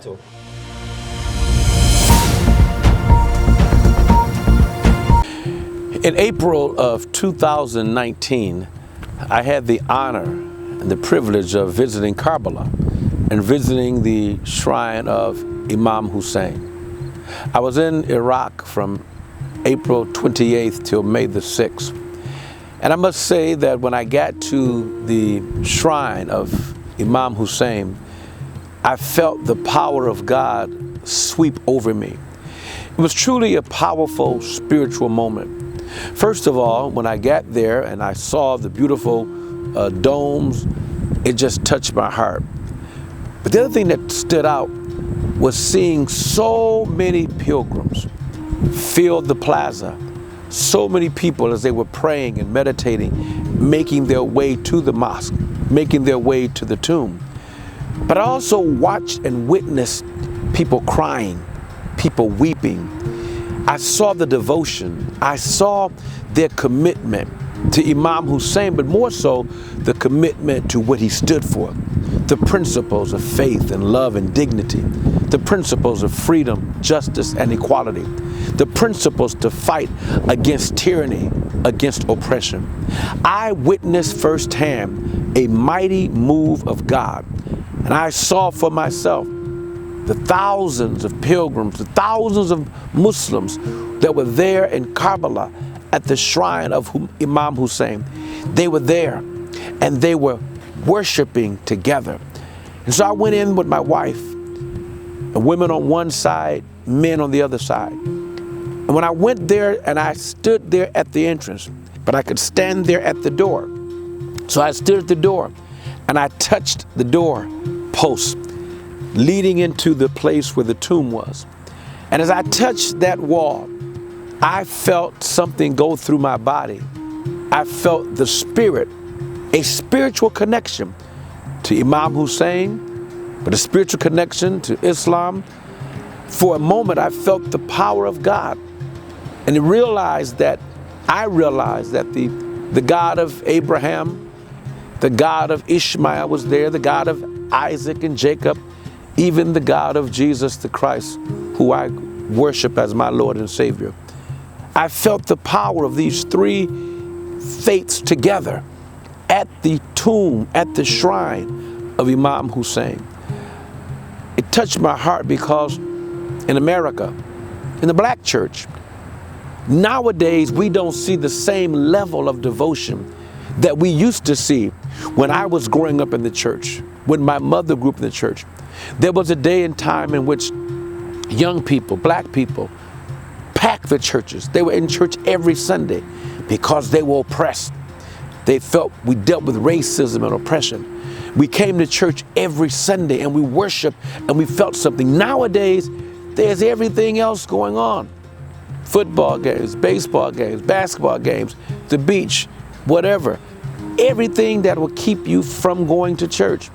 battle. In April of 2019, I had the honor and the privilege of visiting Karbala and visiting the shrine of Imam Hussain. I was in Iraq from April 28th till May the 6th. And I must say that when I got to the shrine of Imam Hussain, I felt the power of God sweep over me. It was truly a powerful spiritual moment. First of all, when I got there and I saw the beautiful domes, it just touched my heart. But the other thing that stood out was seeing so many pilgrims fill the plaza. So many people as they were praying and meditating, making their way to the mosque, making their way to the tomb. But I also watched and witnessed people crying, people weeping. I saw the devotion. I saw their commitment to Imam Hussain, but more so the commitment to what he stood for. The principles of faith and love and dignity. The principles of freedom, justice, and equality. The principles to fight against tyranny, against oppression. I witnessed firsthand a mighty move of God. And I saw for myself the thousands of pilgrims, the thousands of Muslims that were there in Karbala at the shrine of Imam Hussain. They were there and they were worshiping together. And so I went in with my wife, and women on one side, men on the other side. And when I went there and I stood there at the entrance, but I could stand there at the door. So I stood at the door and I touched the door post leading into the place where the tomb was. And as I touched that wall, I felt something go through my body. I felt the spirit, a spiritual connection to Imam Hussain, but a spiritual connection to Islam. For a moment, I felt the power of God. And I realized that the God of Abraham, the God of Ishmael was there, the God of Isaac and Jacob, even the God of Jesus the Christ, who I worship as my Lord and Savior. I felt the power of these three faiths together at the tomb, at the shrine of Imam Hussain. It touched my heart because in America, in the black church, nowadays we don't see the same level of devotion that we used to see when I was growing up in the church, when my mother grew up in the church. There was a day and time in which young people, black people, packed the churches. They were in church every Sunday because they were oppressed. They felt we dealt with racism and oppression. We came to church every Sunday and we worshiped and we felt something. Nowadays, there's everything else going on. Football games, baseball games, basketball games, the beach, whatever. Everything that will keep you from going to church.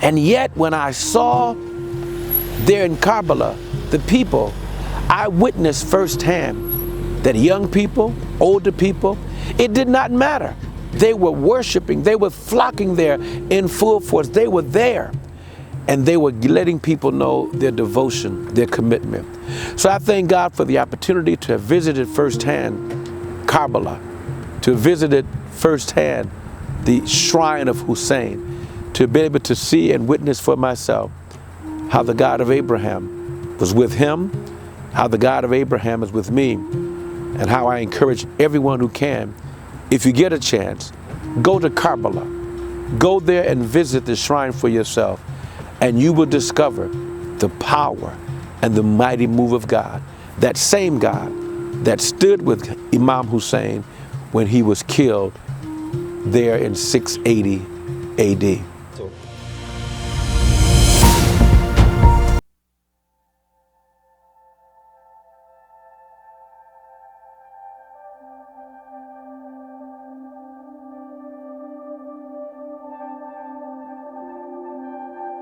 And yet when I saw there in Karbala, the people, I witnessed firsthand that young people, older people, it did not matter. They were worshiping, they were flocking there in full force. They were there and they were letting people know their devotion, their commitment. So I thank God for the opportunity to have visited firsthand Karbala, to have visited firsthand the shrine of Hussain, to be able to see and witness for myself how the God of Abraham was with him, how the God of Abraham is with me, and how I encourage everyone who can, if you get a chance, go to Karbala. Go there and visit the shrine for yourself, and you will discover the power and the mighty move of God. That same God that stood with Imam Hussain when he was killed there in 680 AD.